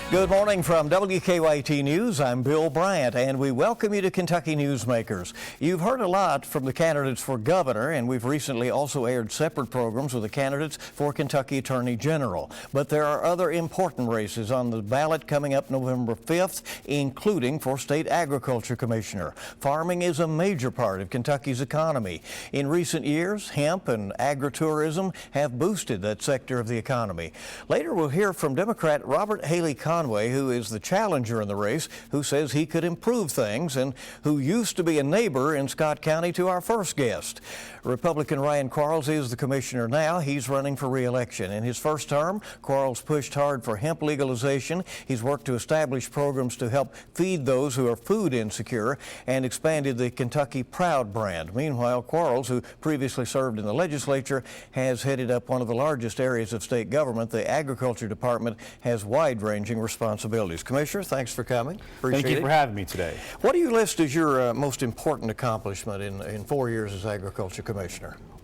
Good morning from WKYT News. I'm Bill Bryant, and we welcome you to Kentucky Newsmakers. You've heard a lot from the candidates for governor, and we've recently also aired separate programs with the candidates for Kentucky Attorney General. But there are other important races on the ballot coming up November 5th, including for State Agriculture Commissioner. Farming is a major part of Kentucky's economy. In recent years, hemp and agritourism have boosted that sector of the economy. Later, we'll hear from Democrat Robert Haley Conway, who is the challenger in the race, who says he could improve things and who used to be a neighbor in Scott County to our first guest. Republican Ryan Quarles is the commissioner now. He's running for re-election. In his first term, Quarles pushed hard for hemp legalization. He's worked to establish programs to help feed those who are food insecure and expanded the Kentucky Proud brand. Meanwhile, Quarles, who previously served in the legislature, has headed up one of the largest areas of state government. The Agriculture Department has wide-ranging responsibilities. Commissioner, thanks for coming. Appreciate Thank you for having me today. What do you list as your most important accomplishment in 4 years as Agriculture Commissioner?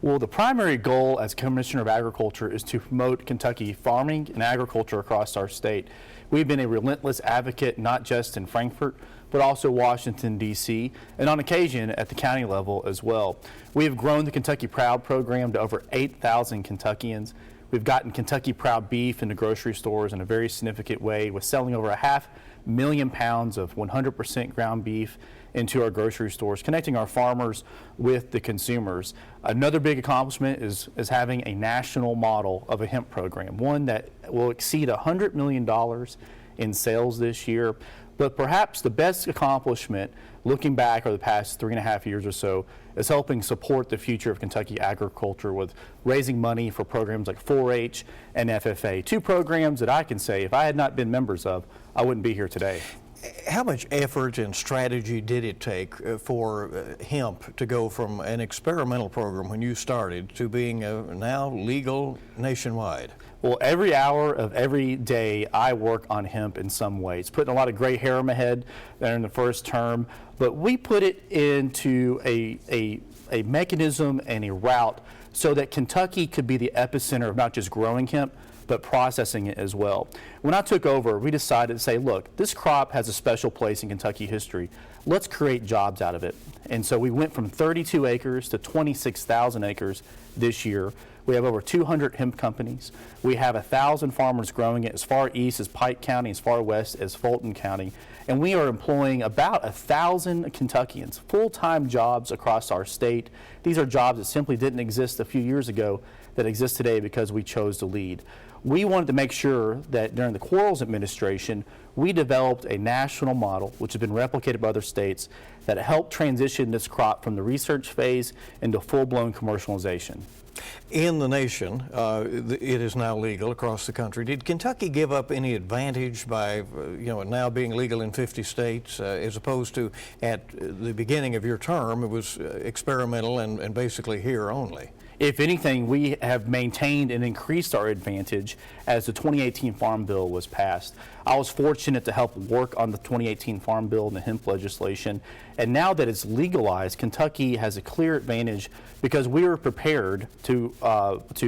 Well, the primary goal as Commissioner of Agriculture is to promote Kentucky farming and agriculture across our state. We've been a relentless advocate, not just in Frankfort, but also Washington, D.C., and on occasion at the county level as well. We have grown the Kentucky Proud program to over 8,000 Kentuckians. We've gotten Kentucky Proud beef into grocery stores in a very significant way, with selling over 500,000 pounds of 100% ground beef into our grocery stores, connecting our farmers with the consumers. Another big accomplishment is having a national model of a hemp program, one that will exceed $100 million in sales this year. But perhaps the best accomplishment, looking back over the past 3.5 years or so, is helping support the future of Kentucky agriculture with raising money for programs like 4-H and FFA, two programs that I can say, if I had not been members of, I wouldn't be here today. How much effort and strategy did it take for hemp to go from an experimental program when you started to being now legal nationwide? Well, every hour of every day I work on hemp in some way. It's putting a lot of gray hair in my head there in the first term, but we put it into a mechanism and a route so that Kentucky could be the epicenter of not just growing hemp, but processing it as well. When I took over, we decided to say, look, this crop has a special place in Kentucky history. Let's create jobs out of it. And so we went from 32 acres to 26,000 acres this year. We have over 200 hemp companies. We have 1,000 farmers growing it as far east as Pike County, as far west as Fulton County. And we are employing about 1,000 Kentuckians, full-time jobs across our state. These are jobs that simply didn't exist a few years ago that exist today because we chose to lead. We wanted to make sure that during the Quarles administration, we developed a national model, which has been replicated by other states, that helped transition this crop from the research phase into full-blown commercialization. In the nation, it is now legal across the country. Did Kentucky give up any advantage by, now being legal in 50 states, as opposed to at the beginning of your term, it was experimental and basically here only? If anything, we have maintained and increased our advantage as the 2018 Farm Bill was passed. I was fortunate to help work on the 2018 Farm Bill and the hemp legislation, and now that it's legalized, Kentucky has a clear advantage because we were prepared to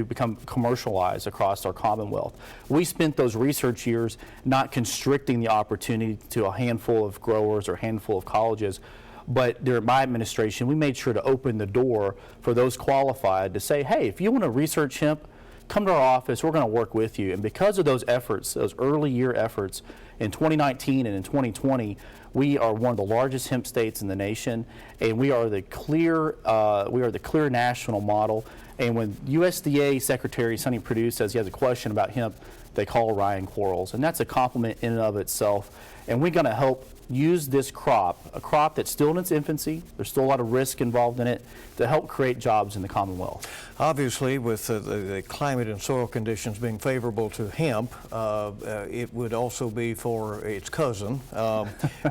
become commercialized across our Commonwealth. We spent those research years not constricting the opportunity to a handful of growers or a handful of colleges. But during my administration, we made sure to open the door for those qualified to say, hey, if you want to research hemp, come to our office, we're going to work with you. And because of those efforts, those early year efforts, in 2019 and in 2020, we are one of the largest hemp states in the nation, and we are the clear national model. And when USDA Secretary Sonny Perdue says he has a question about hemp, they call Ryan Quarles, and that's a compliment in and of itself. And we're going to help use this crop, a crop that's still in its infancy, there's still a lot of risk involved in it, to help create jobs in the Commonwealth. Obviously, with the climate and soil conditions being favorable to hemp, it would also be for its cousin.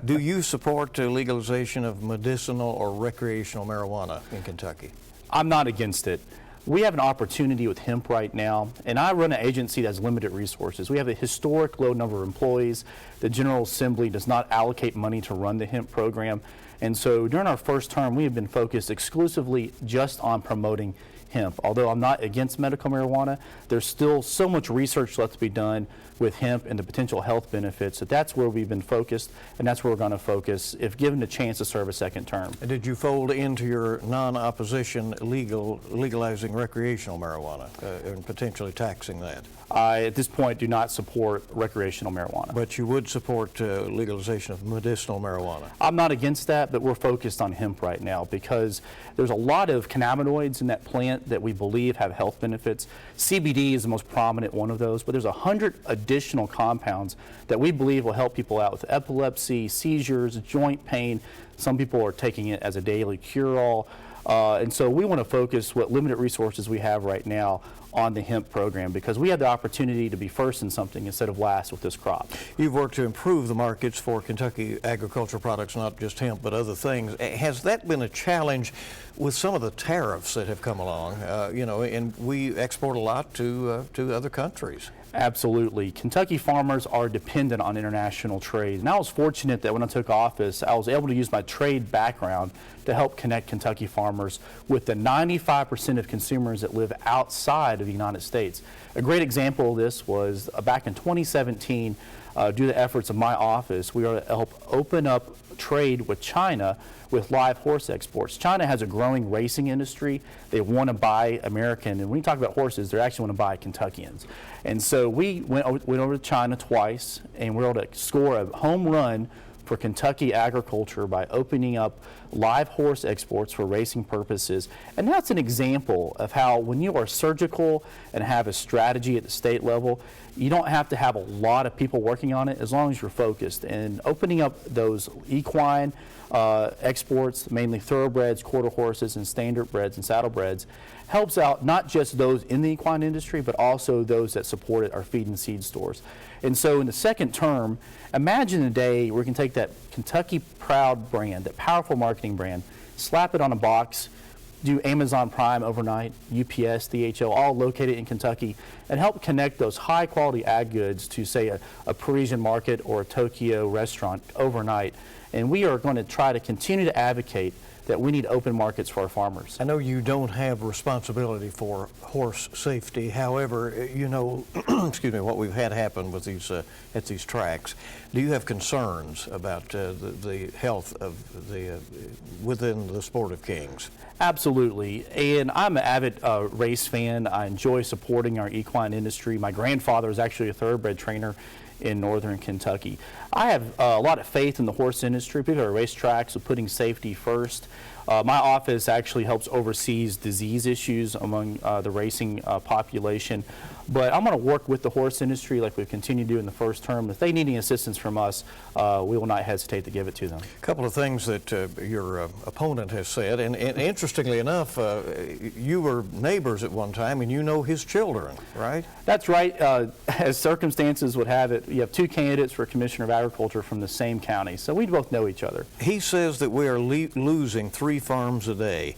Do you support legalization of medicinal or recreational marijuana in Kentucky? I'm not against it. We have an opportunity with hemp right now, and I run an agency that has limited resources. We have a historic low number of employees. The General Assembly does not allocate money to run the hemp program. And so during our first term, we have been focused exclusively just on promoting hemp. Although I'm not against medical marijuana, there's still so much research left to be done with hemp and the potential health benefits. So that's where we've been focused, and that's where we're going to focus if given the chance to serve a second term. And did you fold into your non-opposition legalizing recreational marijuana and potentially taxing that? I, at this point, do not support recreational marijuana. But you would support legalization of medicinal marijuana? I'm not against that, but we're focused on hemp right now because there's a lot of cannabinoids in that plant that we believe have health benefits. CBD is the most prominent one of those, but there's 100 additional compounds that we believe will help people out with epilepsy, seizures, joint pain. Some people are taking it as a daily cure-all. And so we want to focus what limited resources we have right now on the hemp program because we have the opportunity to be first in something instead of last with this crop. You've worked to improve the markets for Kentucky agricultural products, not just hemp, but other things. Has that been a challenge with some of the tariffs that have come along? You know, and we export a lot to other countries. Absolutely. Kentucky farmers are dependent on international trade. And I was fortunate that when I took office, I was able to use my trade background to help connect Kentucky farmers with the 95% of consumers that live outside of the United States. A great example of this was back in 2017, due to the efforts of my office, we were to help open up trade with China with live horse exports. China has a growing racing industry. They want to buy American, and when you talk about horses, they actually want to buy Kentuckians. And so we went over to China twice, and we were able to score a home run for Kentucky agriculture by opening up live horse exports for racing purposes. And that's an example of how when you are surgical and have a strategy at the state level, you don't have to have a lot of people working on it as long as you're focused. And opening up those equine exports, mainly thoroughbreds, quarter horses, and standard breds and saddlebreds, helps out not just those in the equine industry, but also those that support it, our feed and seed stores. And so in the second term, imagine a day where we can take that Kentucky Proud brand, that powerful marketing brand, slap it on a box, do Amazon Prime overnight, UPS, DHL, all located in Kentucky, and help connect those high quality ag goods to, say, a Parisian market or a Tokyo restaurant overnight. And we are going to try to continue to advocate that we need open markets for our farmers. I know you don't have responsibility for horse safety. However, you know, excuse me, what we've had happen with these at these tracks. Do you have concerns about the health of the within the sport of kings? Absolutely, and I'm an avid race fan. I enjoy supporting our equine industry. My grandfather was actually a thoroughbred trainer in northern Kentucky. I have a lot of faith in the horse industry, particularly racetracks, of putting safety first. My office actually helps oversees disease issues among the racing population. But I'm going to work with the horse industry like we've continued to do in the first term. If they need any assistance from us, we will not hesitate to give it to them. A couple of things that your opponent has said, and interestingly enough, you were neighbors at one time, and you know his children, right? That's right. As circumstances would have it, you have two candidates for Commissioner of Agriculture from the same county, so we both know each other. He says that we are losing 3 farms a day.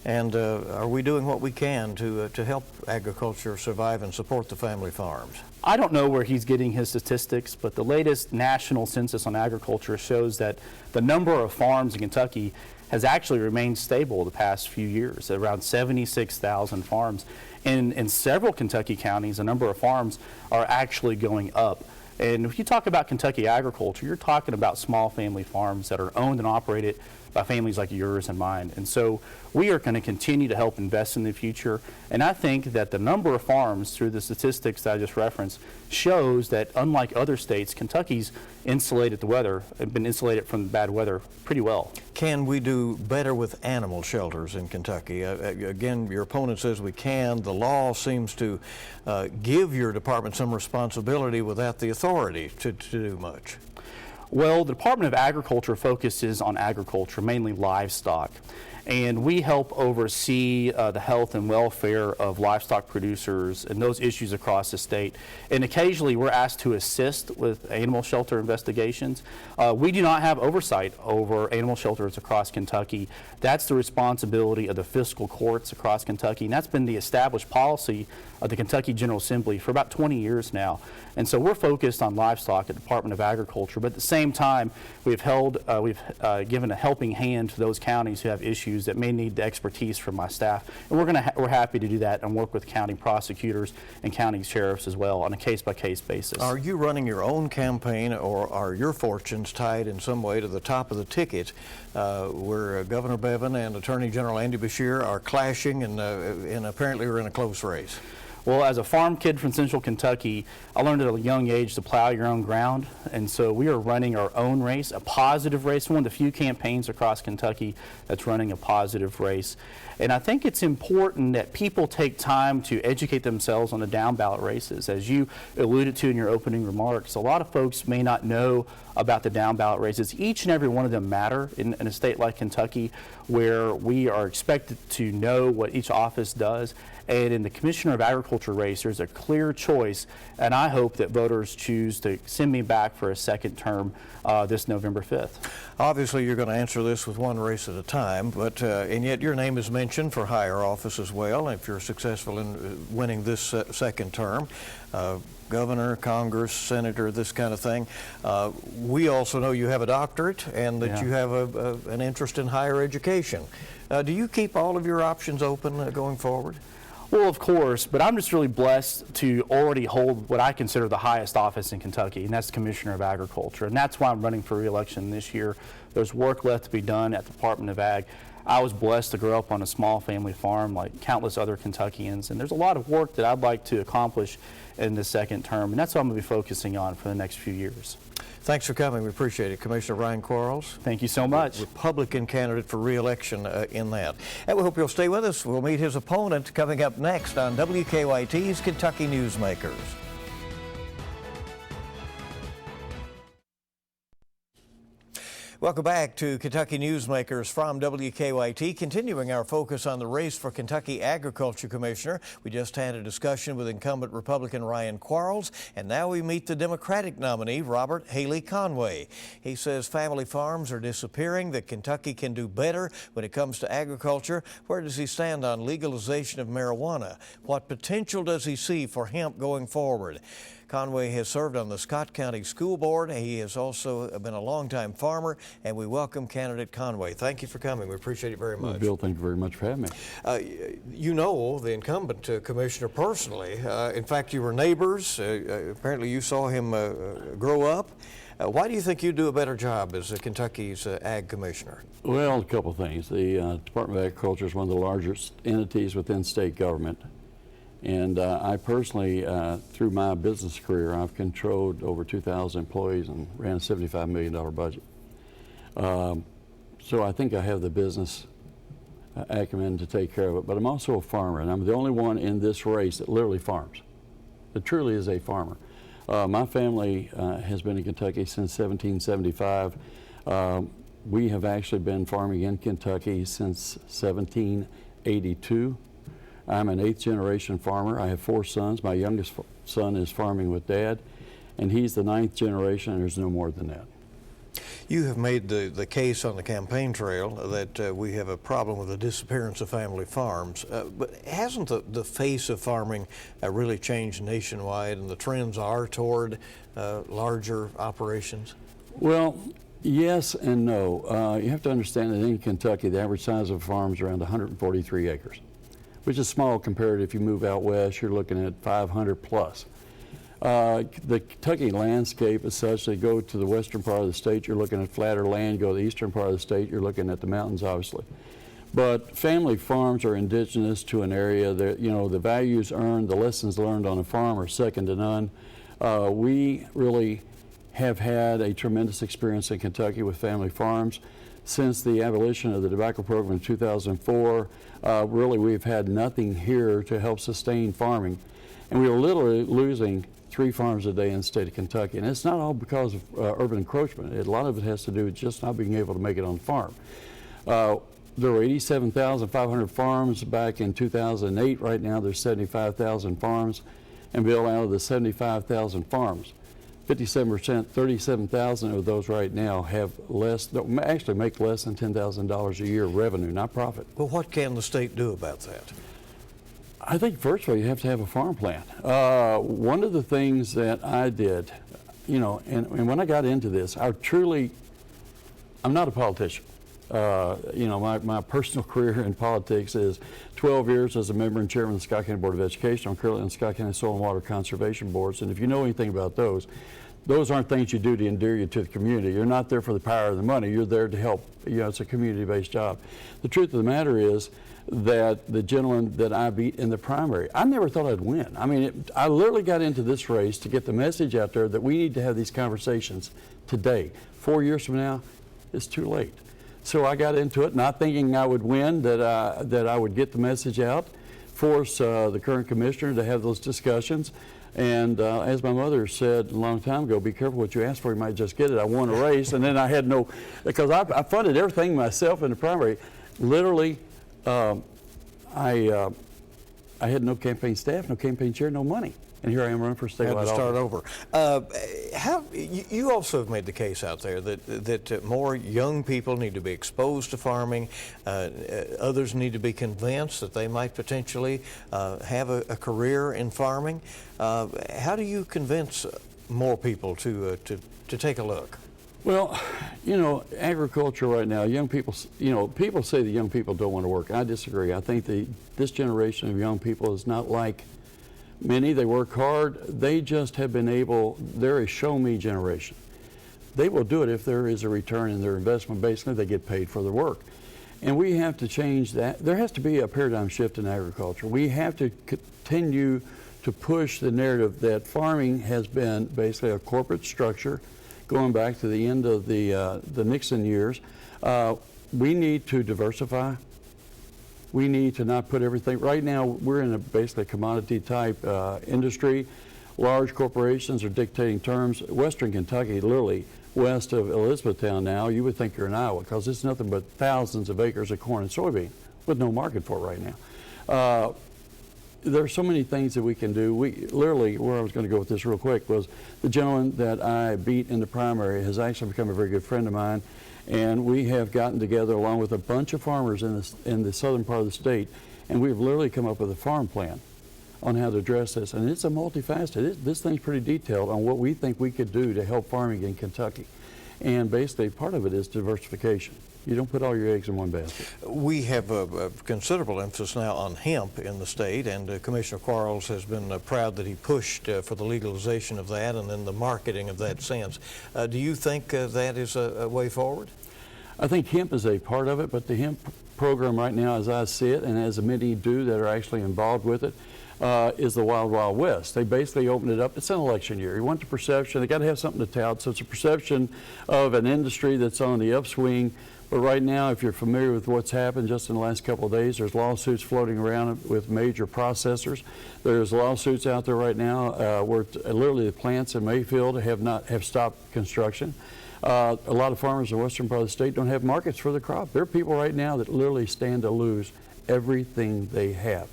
And are we doing what we can to help agriculture survive and support the family farms? I don't know where he's getting his statistics, but the latest national census on agriculture shows that the number of farms in Kentucky has actually remained stable the past few years, around 76,000 farms. And in several Kentucky counties, the number of farms are actually going up. And if you talk about Kentucky agriculture, you're talking about small family farms that are owned and operated by families like yours and mine. And so we are going to continue to help invest in the future. And I think that the number of farms, through the statistics that I just referenced, shows that unlike other states, Kentucky's insulated the weather, been insulated from bad weather pretty well. Can we do better with animal shelters in Kentucky? Again, your opponent says we can. The law seems to give your department some responsibility without the authority to do much. Well, the Department of Agriculture focuses on agriculture, mainly livestock. and we help oversee the health and welfare of livestock producers and those issues across the state. And occasionally we're asked to assist with animal shelter investigations. We do not have oversight over animal shelters across Kentucky. That's the responsibility of the fiscal courts across Kentucky, and that's been the established policy of the Kentucky General Assembly for about 20 years now. And so we're focused on livestock at the Department of Agriculture, but at the same time, we've given a helping hand to those counties who have issues that may need the expertise from my staff. And we're happy to do that and work with county prosecutors and county sheriffs as well on a case-by-case basis. Are you running your own campaign, or are your fortunes tied in some way to the top of the ticket where Governor Bevin and Attorney General Andy Beshear are clashing and apparently are in a close race? Well, as a farm kid from Central Kentucky, I learned at a young age to plow your own ground, and so we are running our own race, a positive race, one of the few campaigns across Kentucky that's running a positive race. And I think it's important that people take time to educate themselves on the down ballot races. As you alluded to in your opening remarks, a lot of folks may not know about the down ballot races. Each and every one of them matter in a state like Kentucky, where we are expected to know what each office does. And in the Commissioner of Agriculture race, there's a clear choice, and I hope that voters choose to send me back for a second term this November 5th. Obviously, you're going to answer this with one race at a time, but and yet your name is mentioned for higher office as well, if you're successful in winning this second term. Governor, Congress, Senator, this kind of thing. We also know you have a doctorate and that you have an interest in higher education. Do you keep all of your options open going forward? Well, of course, but I'm just really blessed to already hold what I consider the highest office in Kentucky, and that's Commissioner of Agriculture. And that's why I'm running for re-election this year. There's work left to be done at the Department of Ag. I was blessed to grow up on a small family farm like countless other Kentuckians, and there's a lot of work that I'd like to accomplish in the second term, and that's what I'm going to be focusing on for the next few years. Thanks for coming. We appreciate it. Commissioner Ryan Quarles. Thank you so much. Republican candidate for re-election in that. And we hope you'll stay with us. We'll meet his opponent coming up next on WKYT's Kentucky Newsmakers. Welcome back to Kentucky Newsmakers from WKYT, continuing our focus on the race for Kentucky Agriculture Commissioner. We just had a discussion with incumbent Republican Ryan Quarles, and now we meet the Democratic nominee, Robert Haley Conway. He says family farms are disappearing, that Kentucky can do better when it comes to agriculture. Where does he stand on legalization of marijuana? What potential does he see for hemp going forward? Conway has served on the Scott County School Board. He has also been a longtime farmer, and we welcome candidate Conway. Thank you for coming. We appreciate it very much. Well, Bill, thank you very much for having me. You know the incumbent commissioner personally. In fact, you were neighbors. Apparently you saw him grow up. Why do you think you do a better job as Kentucky's ag commissioner? Well, a couple of things. The Department of Agriculture is one of the largest entities within state government. And I personally, through my business career, I've controlled over 2,000 employees and ran a $75 million budget. So I think I have the business acumen to take care of it. But I'm also a farmer, and I'm the only one in this race that literally farms. That truly is a farmer. My family has been in Kentucky since 1775. We have actually been farming in Kentucky since 1782. I'm an 8th generation farmer. I have 4 sons. My youngest son is farming with Dad, and he's the 9th generation, and there's no more than that. You have made the case on the campaign trail that we have a problem with the disappearance of family farms, but hasn't the face of farming really changed nationwide, and the trends are toward larger operations? Well, yes and no. You have to understand that in Kentucky, the average size of a farm is around 143 acres. Which is small compared if you move out west, you're looking at 500 plus. The Kentucky landscape is such that go to the western part of the state, you're looking at flatter land. Go to the eastern part of the state, you're looking at the mountains, obviously. But family farms are indigenous to an area that, you know, the values earned, the lessons learned on a farm are second to none. We really have had a tremendous experience in Kentucky with family farms. Since the abolition of the tobacco program in 2004, really we've had nothing here to help sustain farming. And we are literally losing 3 farms a day in the state of Kentucky. And it's not all because of urban encroachment. A lot of it has to do with just not being able to make it on the farm. there were 87,500 farms back in 2008. Right now there's 75,000 farms. And Bill, out of the 75,000 farms, 57%, 37,000 of those right now have actually make less than $10,000 a year revenue, not profit. Well, what can the state do about that? I think first of all, you have to have a farm plan. One of the things that I did, and when I got into this, I'm not a politician. My personal career in politics is 12 years as a member and chairman of the Scott County Board of Education. I'm currently on the Scott County Soil and Water Conservation Boards, and if you know anything about those aren't things you do to endear you to the community. You're not there for the power of the money. You're there to help. It's a community-based job. The truth of the matter is that the gentleman that I beat in the primary, I never thought I'd win. I mean, I literally got into this race to get the message out there that we need to have these conversations today. 4 years from now, it's too late. So I got into it, not thinking I would win, that I would get the message out, force the current commissioner to have those discussions. And as my mother said a long time ago, be careful what you ask for, you might just get it. I won a race, and then I had because I funded everything myself in the primary. Literally, I had no campaign staff, no campaign chair, no money. And here I am running for statewide office. Had to start over. You also have made the case out there that more young people need to be exposed to farming. Others need to be convinced that they might potentially have a career in farming. How do you convince more people to take a look? Well, agriculture right now, young people, people say that young people don't want to work. I disagree. I think this generation of young people is not like many. They work hard. They just have been they're a show-me generation. They will do it if there is a return in their investment. Basically, they get paid for their work. And we have to change that. There has to be a paradigm shift in agriculture. We have to continue to push the narrative that farming has been basically a corporate structure going back to the end of the Nixon years. We need to diversify. We need to not put everything. Right now, we're in basically a commodity type industry. Large corporations are dictating terms. Western Kentucky, literally west of Elizabethtown now, you would think you're in Iowa because it's nothing but thousands of acres of corn and soybean with no market for it right now. There are so many things that we can do. Literally, where I was going to go with this real quick was the gentleman that I beat in the primary has actually become a very good friend of mine. And we have gotten together along with a bunch of farmers in the southern part of the state, and we've literally come up with a farm plan on how to address this. And it's a multifaceted. This thing's pretty detailed on what we think we could do to help farming in Kentucky. And basically, part of it is diversification. You don't put all your eggs in one basket. We have a considerable emphasis now on hemp in the state, and Commissioner Quarles has been proud that he pushed for the legalization of that and then the marketing of that since. Do you think that is a way forward? I think hemp is a part of it, but the hemp program right now, as I see it, and as many do that are actually involved with it, is the Wild Wild West. They basically opened it up. It's an election year. You want the perception. They got to have something to tout. So it's a perception of an industry that's on the upswing. But right now, if you're familiar with what's happened just in the last couple of days, there's lawsuits floating around with major processors. There's lawsuits out there right now where literally the plants in Mayfield have stopped construction. A lot of farmers in the western part of the state don't have markets for their crop. There are people right now that literally stand to lose everything they have.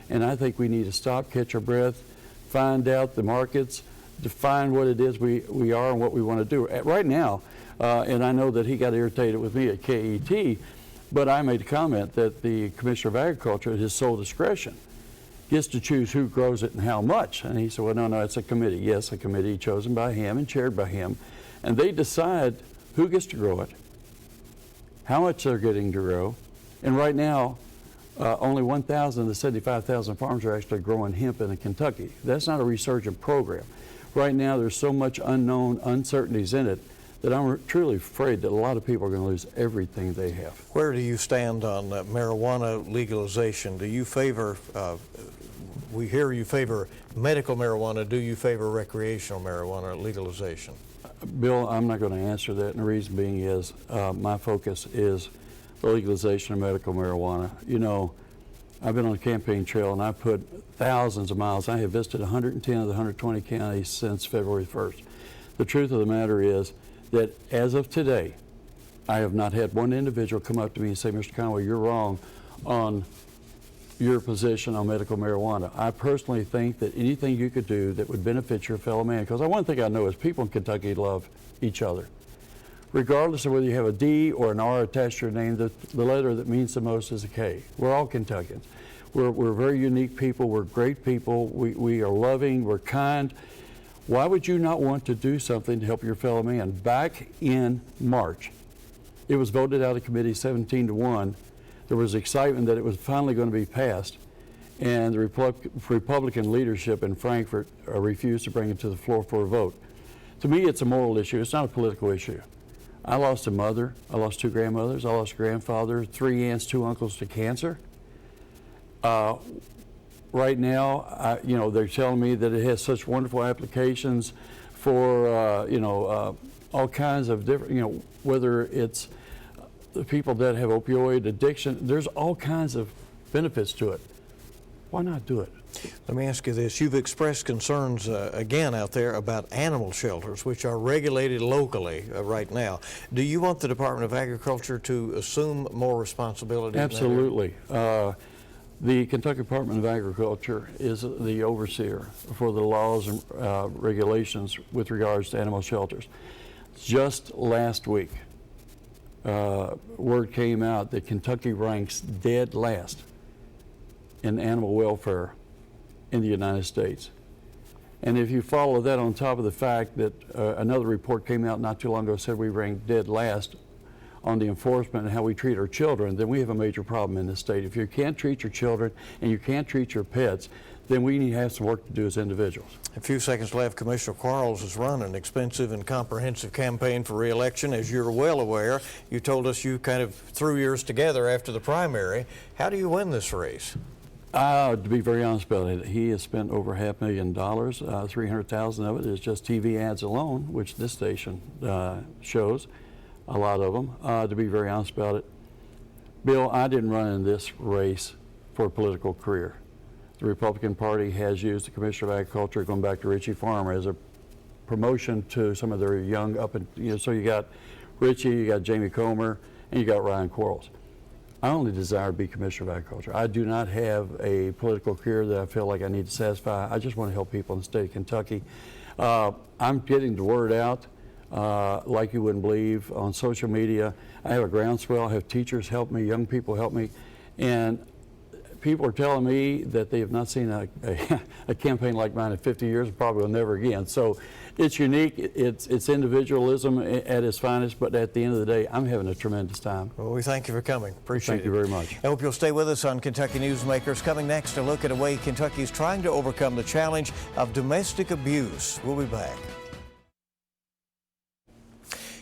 And I think we need to stop, catch our breath, find out the markets, define what it is we are and what we want to do. Right now, and I know that he got irritated with me at KET, but I made a comment that the Commissioner of Agriculture, at his sole discretion, gets to choose who grows it and how much. And he said, well, no, it's a committee. Yes, a committee chosen by him and chaired by him. And they decide who gets to grow it, how much they're getting to grow. And right now, only 1,000 of the 75,000 farms are actually growing hemp in Kentucky. That's not a resurgent program. Right now, there's so much unknown uncertainties in it that I'm truly afraid that a lot of people are going to lose everything they have. Where do you stand on marijuana legalization? Do you favor, we hear you favor medical marijuana, do you favor recreational marijuana legalization? Bill, I'm not going to answer that, and the reason being is my focus is the legalization of medical marijuana. You know, I've been on the campaign trail and I put thousands of miles. I have visited 110 of the 120 counties since February 1st. The truth of the matter is that as of today, I have not had one individual come up to me and say, Mr. Conway, you're wrong on your position on medical marijuana. I personally think that anything you could do that would benefit your fellow man, because one thing I know is people in Kentucky love each other. Regardless of whether you have a D or an R attached to your name, the letter that means the most is a K. We're all Kentuckians. We're very unique people. We're great people. We are loving. We're kind. Why would you not want to do something to help your fellow man? Back in March, it was voted out of committee 17-1. There was excitement that it was finally going to be passed, and the Republican leadership in Frankfort refused to bring it to the floor for a vote. To me, it's a moral issue. It's not a political issue. I lost a mother. I lost 2 grandmothers. I lost a grandfather, 3 aunts, 2 uncles to cancer. Right now, they're telling me that it has such wonderful applications for, all kinds of different, whether it's the people that have opioid addiction, there's all kinds of benefits to it. Why not do it? Let me ask you this. You've expressed concerns again out there about animal shelters, which are regulated locally right now. Do you want the Department of Agriculture to assume more responsibility? Absolutely. The Kentucky Department of Agriculture is the overseer for the laws and regulations with regards to animal shelters. Just last week, word came out that Kentucky ranks dead last in animal welfare in the United States. And if you follow that on top of the fact that another report came out not too long ago said we ranked dead last on the enforcement and how we treat our children, then we have a major problem in this state. If you can't treat your children and you can't treat your pets, then we need to have some work to do as individuals. A few seconds left. Commissioner Quarles has run an expensive and comprehensive campaign for re-election. As you're well aware, you told us you kind of threw yours together after the primary. How do you win this race? To be very honest about it, he has spent over $500,000. 300,000 of it is just TV ads alone, which this station shows, a lot of them. To be very honest about it, Bill, I didn't run in this race for a political career. The Republican Party has used the Commissioner of Agriculture, going back to Richie Farmer, as a promotion to some of their young so you got Richie, you got Jamie Comer, and you got Ryan Quarles. I only desire to be Commissioner of Agriculture. I do not have a political career that I feel like I need to satisfy. I just want to help people in the state of Kentucky. I'm getting the word out like you wouldn't believe on social media. I have a groundswell. I have teachers help me, young people help me, and people are telling me that they have not seen a campaign like mine in 50 years, and probably will never again. So it's unique, it's individualism at its finest, but at the end of the day, I'm having a tremendous time. Well, we thank you for coming. Appreciate it. Thank you very much. I hope you'll stay with us on Kentucky Newsmakers. Coming next, a look at a way Kentucky is trying to overcome the challenge of domestic abuse. We'll be back.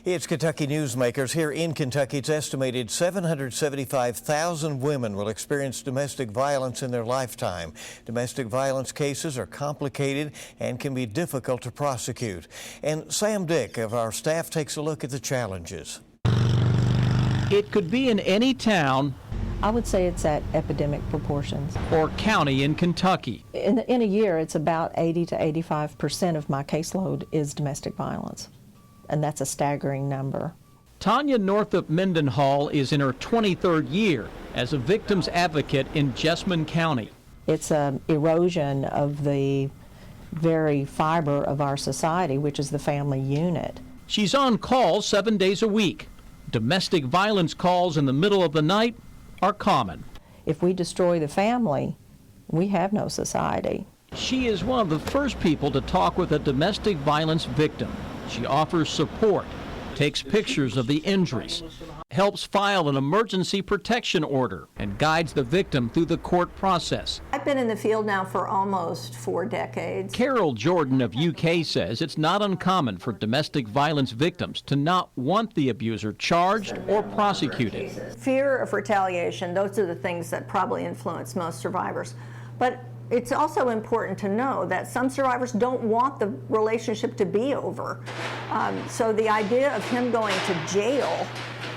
It's Kentucky Newsmakers. Here in Kentucky, it's estimated 775,000 women will experience domestic violence in their lifetime. Domestic violence cases are complicated and can be difficult to prosecute. And Sam Dick of our staff takes a look at the challenges. It could be in any town I would say it's at epidemic proportions. or county in Kentucky. In a year, it's about 80 to 85% of my caseload is domestic violence, and that's a staggering number. Tanya Northup Mendenhall is in her 23rd year as a victim's advocate in Jessamine County. It's an erosion of the very fiber of our society, which is the family unit. She's on call 7 days a week. Domestic violence calls in the middle of the night are common. If we destroy the family, we have no society. She is one of the first people to talk with a domestic violence victim. She offers support, takes pictures of the injuries, helps file an emergency protection order, and guides the victim through the court process. I've been in the field now for almost 4 decades. Carol Jordan of UK says it's not uncommon for domestic violence victims to not want the abuser charged or prosecuted. Fear of retaliation, those are the things that probably influence most survivors. But it's also important to know that some survivors don't want the relationship to be over. So the idea of him going to jail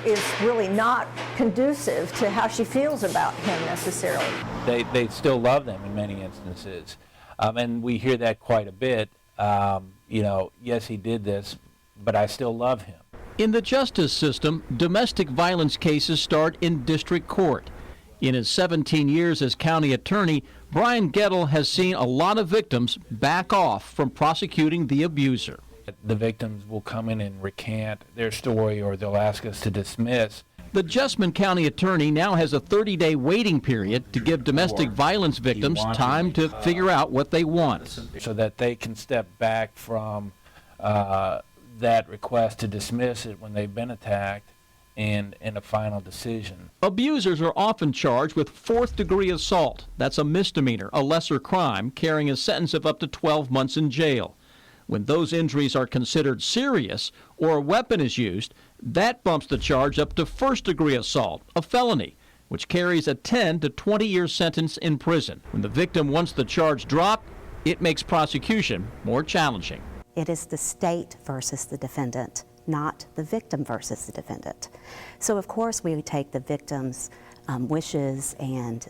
is really not conducive to how she feels about him necessarily. They still love them in many instances. And we hear that quite a bit. Yes, he did this, but I still love him. In the justice system, domestic violence cases start in district court. In his 17 years as county attorney, Brian Gettle has seen a lot of victims back off from prosecuting the abuser. The victims will come in and recant their story, or they'll ask us to dismiss. The Jessamine County attorney now has a 30-day waiting period to give domestic violence victims time to figure out what they want. So that they can step back from that request to dismiss it when they've been attacked and in a final decision. Abusers are often charged with fourth-degree assault. That's a misdemeanor, a lesser crime, carrying a sentence of up to 12 months in jail. When those injuries are considered serious or a weapon is used, that bumps the charge up to first-degree assault, a felony, which carries a 10 to 20-year sentence in prison. When the victim wants the charge dropped, it makes prosecution more challenging. It is the state versus the defendant, not the victim versus the defendant. So of course we take the victim's wishes and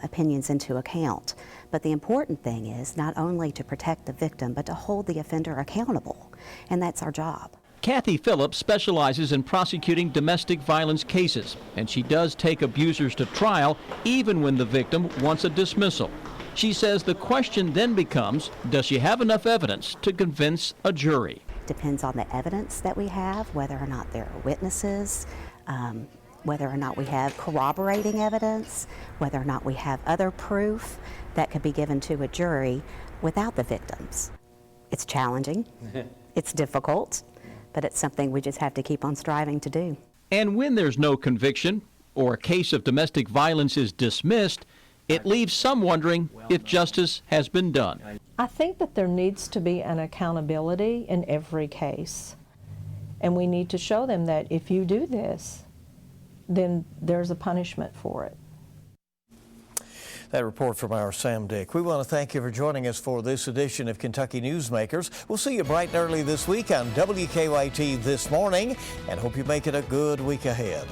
opinions into account. But the important thing is not only to protect the victim, but to hold the offender accountable, and that's our job. Kathy Phillips specializes in prosecuting domestic violence cases, and she does take abusers to trial even when the victim wants a dismissal. She says the question then becomes, does she have enough evidence to convince a jury? Depends on the evidence that we have, whether or not there are witnesses, whether or not we have corroborating evidence, whether or not we have other proof that could be given to a jury without the victims. It's challenging, it's difficult, but it's something we just have to keep on striving to do. And when there's no conviction or a case of domestic violence is dismissed, it leaves some wondering if justice has been done. I think that there needs to be an accountability in every case. And we need to show them that if you do this, then there's a punishment for it. That report from our Sam Dick. We want to thank you for joining us for this edition of Kentucky Newsmakers. We'll see you bright and early this week on WKYT This Morning, and hope you make it a good week ahead.